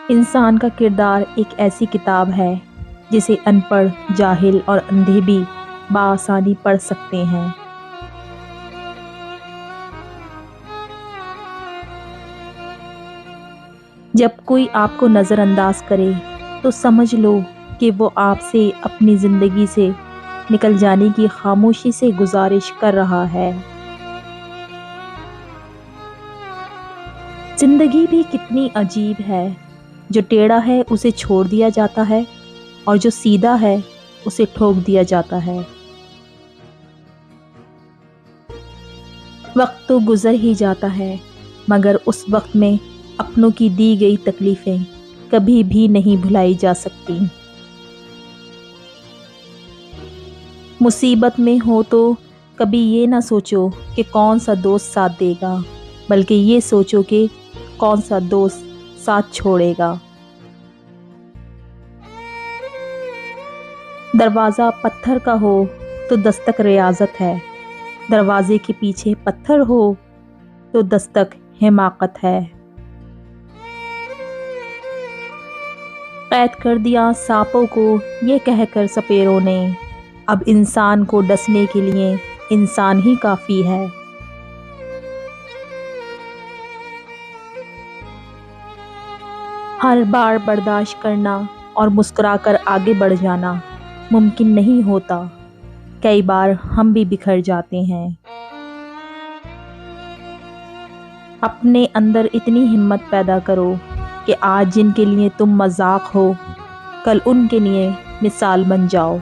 انسان کا کردار ایک ایسی کتاب ہے جسے ان پڑھ، جاہل اور اندھے بھی بآسانی پڑھ سکتے ہیں۔ جب کوئی آپ کو نظر انداز کرے تو سمجھ لو کہ وہ آپ سے اپنی زندگی سے نکل جانے کی خاموشی سے گزارش کر رہا ہے۔ زندگی بھی کتنی عجیب ہے، جو ٹیڑھا ہے اسے چھوڑ دیا جاتا ہے اور جو سیدھا ہے اسے ٹھوک دیا جاتا ہے۔ وقت تو گزر ہی جاتا ہے، مگر اس وقت میں اپنوں کی دی گئی تکلیفیں کبھی بھی نہیں بھلائی جا سکتی۔ مصیبت میں ہو تو کبھی یہ نہ سوچو کہ کون سا دوست ساتھ دے گا، بلکہ یہ سوچو کہ کون سا دوست ساتھ چھوڑے گا۔ دروازہ پتھر کا ہو تو دستک ریاضت ہے، دروازے کے پیچھے پتھر ہو تو دستک حماقت ہے۔ قید کر دیا سانپوں کو یہ کہہ کر سپیروں نے، اب انسان کو ڈسنے کے لیے انسان ہی کافی ہے۔ ہر بار برداشت کرنا اور مسکرا کر آگے بڑھ جانا ممکن نہیں ہوتا، کئی بار ہم بھی بکھر جاتے ہیں۔ اپنے اندر اتنی ہمت پیدا کرو کہ آج جن کے لیے تم مذاق ہو، کل ان کے لیے مثال بن جاؤ۔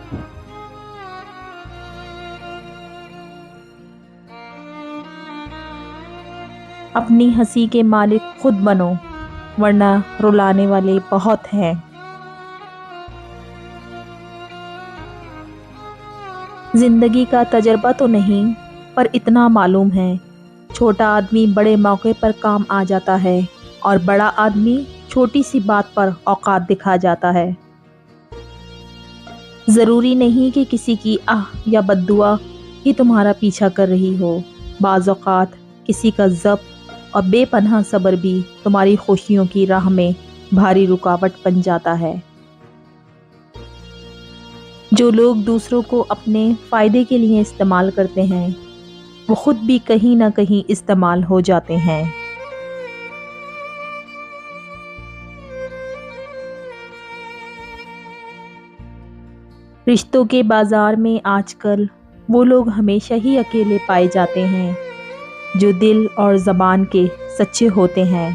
اپنی ہنسی کے مالک خود بنو، ورنہ رلانے والے بہت ہیں۔ زندگی کا تجربہ تو نہیں، پر اتنا معلوم ہے، چھوٹا آدمی بڑے موقع پر کام آ جاتا ہے اور بڑا آدمی چھوٹی سی بات پر اوقات دکھا جاتا ہے۔ ضروری نہیں کہ کسی کی آہ یا بد دعا ہی تمہارا پیچھا کر رہی ہو، بعض اوقات کسی کا ضبط اور بے پناہ صبر بھی تمہاری خوشیوں کی راہ میں بھاری رکاوٹ بن جاتا ہے۔ جو لوگ دوسروں کو اپنے فائدے کے لیے استعمال کرتے ہیں، وہ خود بھی کہیں نہ کہیں استعمال ہو جاتے ہیں۔ رشتوں کے بازار میں آج کل وہ لوگ ہمیشہ ہی اکیلے پائے جاتے ہیں جو دل اور زبان کے سچے ہوتے ہیں۔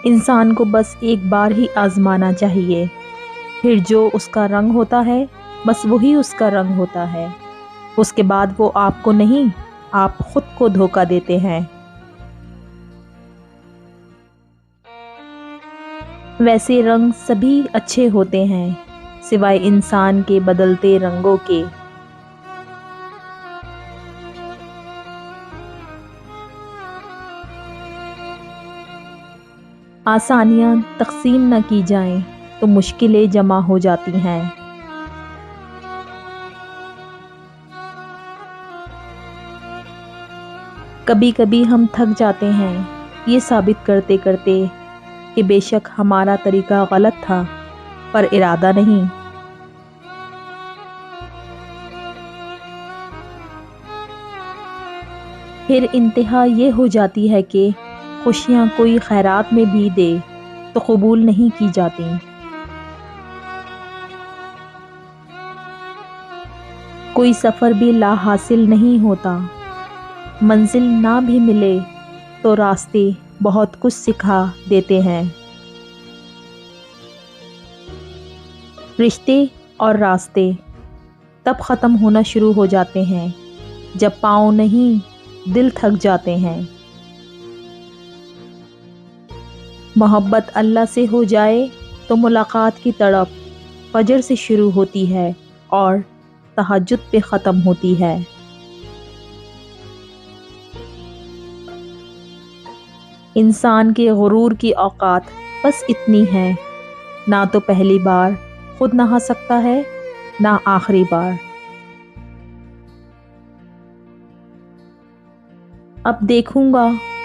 انسان کو بس ایک بار ہی آزمانا چاہیے، پھر جو اس کا رنگ ہوتا ہے بس وہی اس کا رنگ ہوتا ہے، اس کے بعد وہ آپ کو نہیں، آپ خود کو دھوکہ دیتے ہیں۔ ویسے رنگ سبھی اچھے ہوتے ہیں سوائے انسان کے بدلتے رنگوں کے۔ آسانیاں تقسیم نہ کی جائیں تو مشکلیں جمع ہو جاتی ہیں۔ کبھی کبھی ہم تھک جاتے ہیں یہ ثابت کرتے کرتے کہ بے شک ہمارا طریقہ غلط تھا، پر ارادہ نہیں۔ پھر انتہا یہ ہو جاتی ہے کہ خوشیاں کوئی خیرات میں بھی دے تو قبول نہیں کی جاتی۔ کوئی سفر بھی لا حاصل نہیں ہوتا، منزل نہ بھی ملے تو راستے بہت کچھ سکھا دیتے ہیں۔ رشتے اور راستے تب ختم ہونا شروع ہو جاتے ہیں جب پاؤں نہیں دل تھک جاتے ہیں۔ محبت اللہ سے ہو جائے تو ملاقات کی تڑپ فجر سے شروع ہوتی ہے اور تہجد پہ ختم ہوتی ہے۔ انسان کے غرور کی اوقات بس اتنی ہے، نہ تو پہلی بار خود نہا سکتا ہے نہ آخری بار۔ اب دیکھوں گا